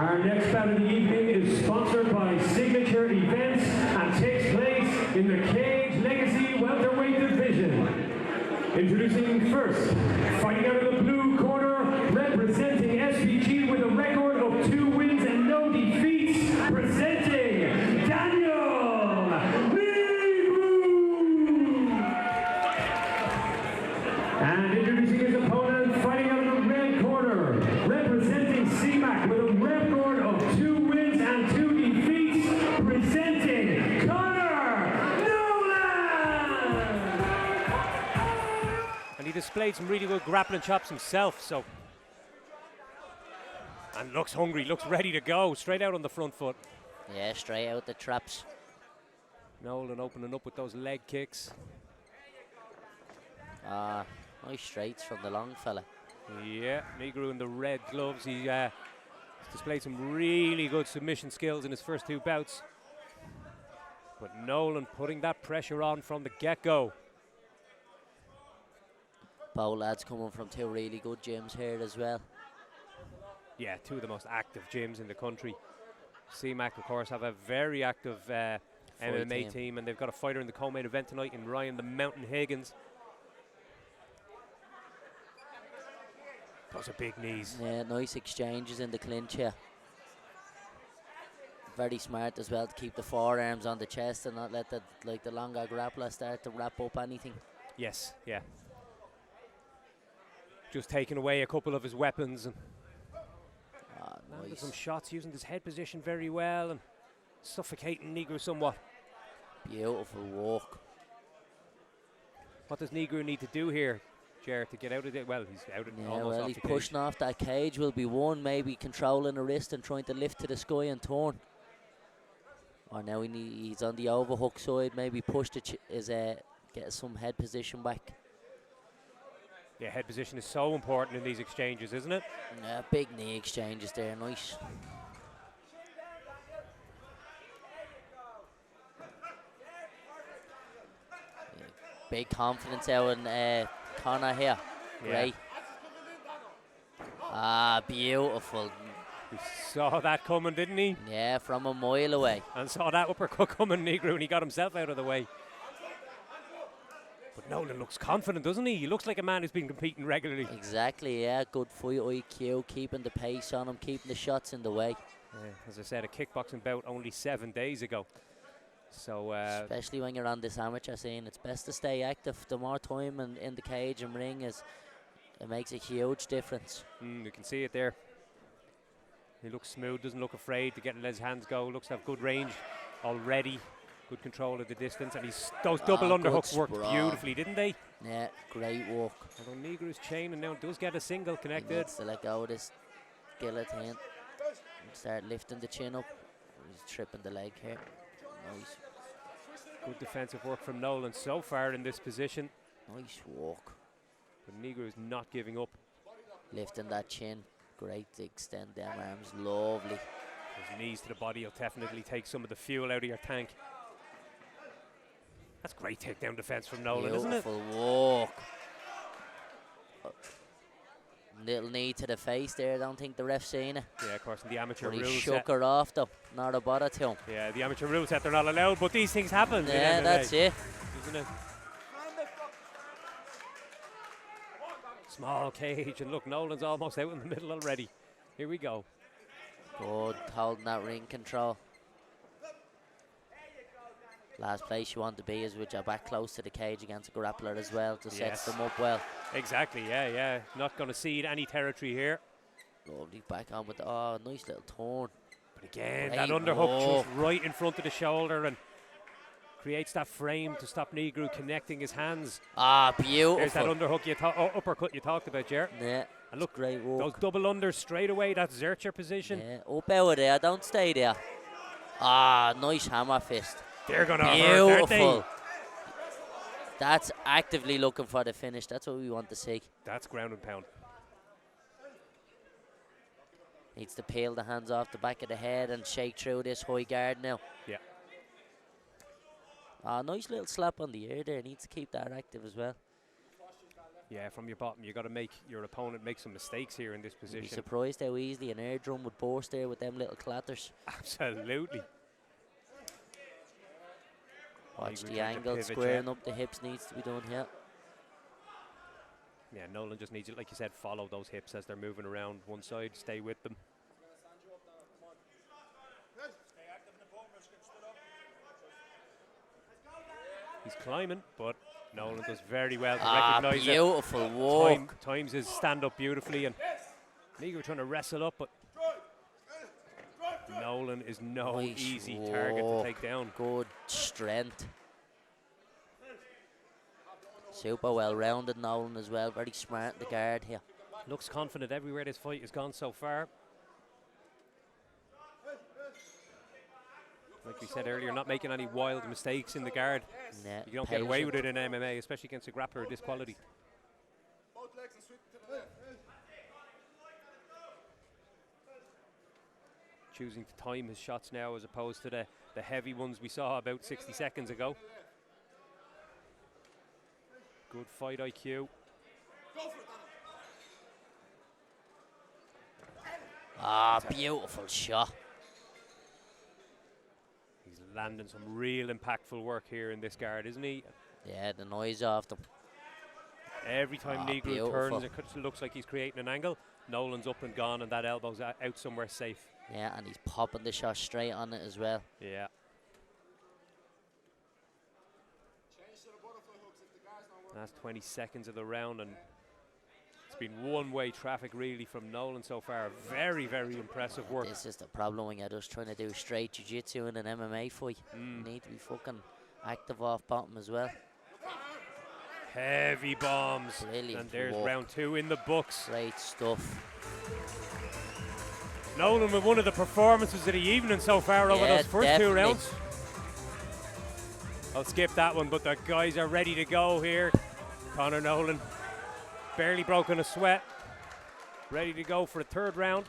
Our next bout of the evening is sponsored by Signature Events and takes place in the Cage Legacy Welterweight division. Introducing first, fighting out of the blue corner, representing SPG with a record of 2 wins and no defeats, presenting Daniel Negru! And introducing his opponent, fighting out of the red corner, representing CMAC with a record of 2 wins and 2 defeats, presenting Conor Nolan! And he displayed some really good grappling chops himself, so. And looks hungry, looks ready to go, straight out on the front foot. Yeah, straight out the traps. Nolan opening up with those leg kicks. Nice straights from the long fella. Yeah, Negru in the red gloves. He displayed some really good submission skills in his first 2 bouts. But Nolan putting that pressure on from the get-go. Both lads coming from 2 really good gyms here as well. Yeah, 2 of the most active gyms in the country. CMAC, of course, have a very active MMA team, and they've got a fighter in the co-main event tonight in Ryan the Mountain Higgins. Those are big knees. Yeah, nice exchanges in the clinch here. Very smart as well to keep the forearms on the chest and not let the longer grappler start to wrap up anything. Yes, yeah. Just taking away a couple of his weapons and landed some shots using his head position very well and suffocating Negru somewhat. Beautiful walk. What does Negru need to do here, Ger, to get out of it? Well, he's out of almost off he's the cage. pushing off that cage will be one, maybe controlling the wrist and trying to lift to the sky and turn. Or now he's on the overhook side, maybe push get some head position back. Yeah, head position is so important in these exchanges, isn't it? Yeah, big knee exchanges there, nice. Yeah, big confidence out in Conor here. Great. Beautiful. He saw that coming, didn't he? Yeah, from a mile away. And saw that uppercut coming, Negru, and he got himself out of the way. But Nolan looks confident, doesn't he? He looks like a man who's been competing regularly. Exactly, yeah. Good fight IQ, keeping the pace on him, keeping the shots in the way. Yeah, as I said, a kickboxing bout only 7 days ago. So, especially when you're on this amateur scene, it's best to stay active. The more time in the cage and ring it makes a huge difference. You can see it there. He looks smooth, doesn't look afraid to let his hands go. Looks to have good range already. Good control of the distance, and those double underhooks worked beautifully, didn't they? Yeah, great work. Although Negru's chain and now does get a single connected. He needs to let go of this guillotine and start lifting the chin up. He's tripping the leg here. Nice. Good defensive work from Nolan so far in this position. Nice walk. But Negru is not giving up. Lifting that chin. Great to extend them arms. Lovely. His knees to the body will definitely take some of the fuel out of your tank. That's great takedown defense from Nolan, isn't it? Beautiful walk. Little knee to the face there. I don't think the ref's seen it. Yeah, of course, in the amateur rules. He shook her off though. Not a bother to him. Yeah, the amateur rules set they're not allowed, but these things happen. Yeah, that's it. Isn't it? Small cage, and look, Nolan's almost out in the middle already. Here we go. Good, holding that ring control. Last place you want to be is with your back close to the cage against a grappler as well to set them up well. Exactly, yeah. Not going to cede any territory here. Lovely back on with nice little turn. But again, that underhook just right in front of the shoulder and creates that frame to stop Negru connecting his hands. Beautiful. There's that underhook uppercut you talked about, Ger. Yeah. And look, great work. Those double unders straight away, that Zercher position. Yeah, up out of there, don't stay there. Nice hammer fist. They're going to hurt, aren't they? That's actively looking for the finish. That's what we want to see. That's ground and pound. Needs to peel the hands off the back of the head and shake through this high guard now. Yeah. Nice little slap on the ear there. Needs to keep that active as well. Yeah, from your bottom, you got to make your opponent make some mistakes here in this You'd be position. surprised how easily an air drum would burst there with them little clatters. Absolutely. Watch Negru the trying to angle, pivot, squaring up the hips needs to be done here. Yeah, Nolan just needs it, like you said, follow those hips as they're moving around one side, stay with them. He's climbing, but Nolan does very well to recognise it. Beautiful walk. Times his stand up beautifully, and Negru trying to wrestle up, but Nolan is no Nice easy walk. target to take down. Good strength. Super well rounded Nolan as well. Very smart in the guard here. Looks confident everywhere this fight has gone so far. Like we said earlier, not making any wild mistakes in the guard. Yeah, You don't get away with it in MMA, especially against a grappler of this quality. Choosing to time his shots now as opposed to the heavy ones we saw about 60 seconds ago. Good fight IQ. Beautiful shot. He's landing some real impactful work here in this guard, isn't he? Yeah, the noise off them. Every time Negru beautiful. turns, it looks like he's creating an angle. Nolan's up and gone, and that elbow's out somewhere safe. Yeah, and he's popping the shot straight on it as well. Yeah. Last 20 seconds of the round, and it's been one-way traffic really from Nolan so far. Very, very impressive work. This is the problem when you're just trying to do straight jiu-jitsu in an MMA fight. You need to be fucking active off bottom as well. Heavy bombs. Brilliant And there's walk. round 2 in the books. Great stuff. Nolan with one of the performances of the evening so far over Yeah, those first definitely. 2 rounds. I'll skip that one, but the guys are ready to go here. Conor Nolan barely broken a sweat. Ready to go for a 3rd round.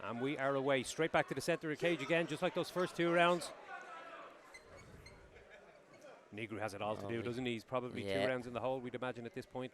And we are away. Straight back to the centre of the cage again, just like those first 2 rounds. Negru has it all to do, doesn't he? He's probably 2 rounds in the hole, we'd imagine, at this point.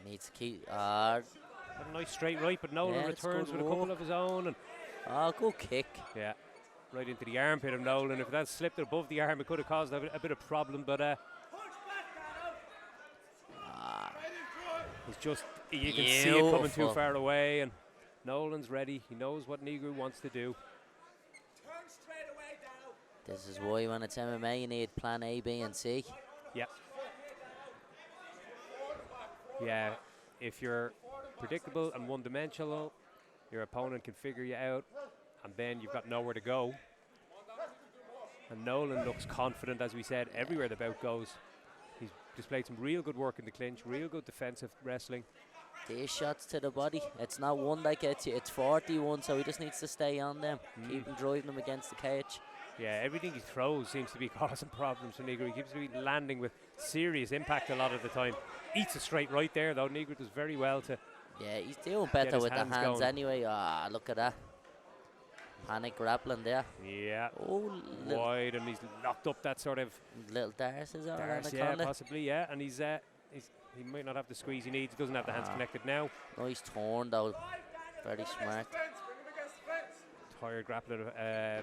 Needs to keep. A nice straight right, but Nolan Yeah, it's returns good with a couple walk. of his own. And Good kick. yeah, right into the armpit of Nolan. If that slipped above the arm, it could have caused a bit of problem, but he's just, you can see it coming too Beautiful. far away, and Nolan's ready. He knows what Negru wants to do. This is why when it's MMA you need plan A, B and C. Yep. Yeah, if you're predictable and one-dimensional, your opponent can figure you out, and then you've got nowhere to go. And Nolan looks confident, as we said, everywhere the bout goes. He's displayed some real good work in the clinch, real good defensive wrestling. These shots to the body, it's not one that gets you, it's 41, so he just needs to stay on them. Keep him driving them against the cage. Yeah, everything he throws seems to be causing problems for Negru. He keeps landing with serious impact a lot of the time. Eats a straight right there, though. Negru does very well to... Yeah, he's doing better his with the hands hands going. anyway. Look at that. Panic grappling there. Yeah, Little, wide, and he's locked up that sort of... little darces on Darce, the yeah, corner. possibly, yeah. And he might not have the squeeze he needs. He doesn't have the hands connected now. Nice turn though. Very smart. Tired grappler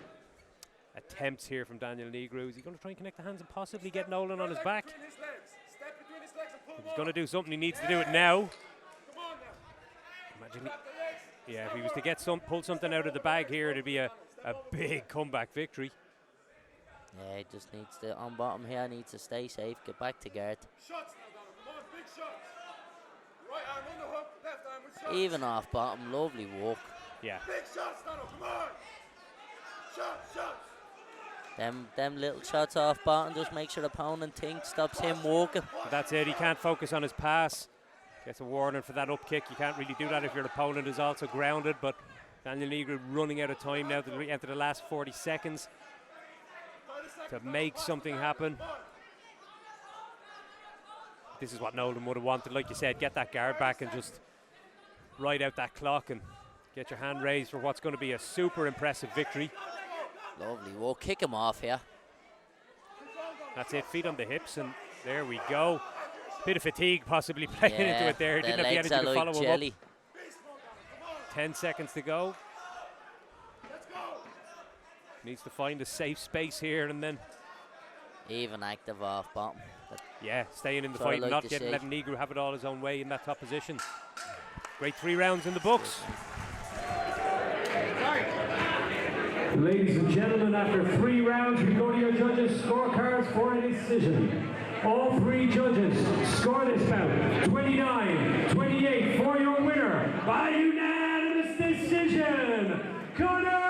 attempts here from Daniel Negru. Is he going to try and connect the hands and possibly get Nolan on his back? If he's going to do something, he needs to do it now. Imagine if he was to get pull something out of the bag here, it'd be a big comeback victory. Yeah, he just needs to, on bottom here, needs to stay safe, get back to guard. Even off bottom, lovely walk. Yeah. Them little shots off bottom just make sure the opponent thinks, stops him walking. But that's it. He can't focus on his pass. Gets a warning for that up kick. You can't really do that if your opponent is also grounded. But Daniel Negru running out of time now to enter the last 40 seconds to make something happen. This is what Nolan would have wanted. Like you said, get that guard back and just ride out that clock and get your hand raised for what's going to be a super impressive victory. Lovely. We'll kick him off here. That's it, feet on the hips, and there we go. Bit of fatigue possibly playing into it there. Didn't have the energy to follow him up. 10 seconds to go. Needs to find a safe space here and then. Even active off bottom. Yeah, staying in the fight, not letting Negru have it all his own way in that top position. Great 3 rounds in the books. Ladies and gentlemen, after 3 rounds, we go to your judges' scorecards for a decision. All 3 judges score this bout 29-28 for your winner by unanimous decision, Conor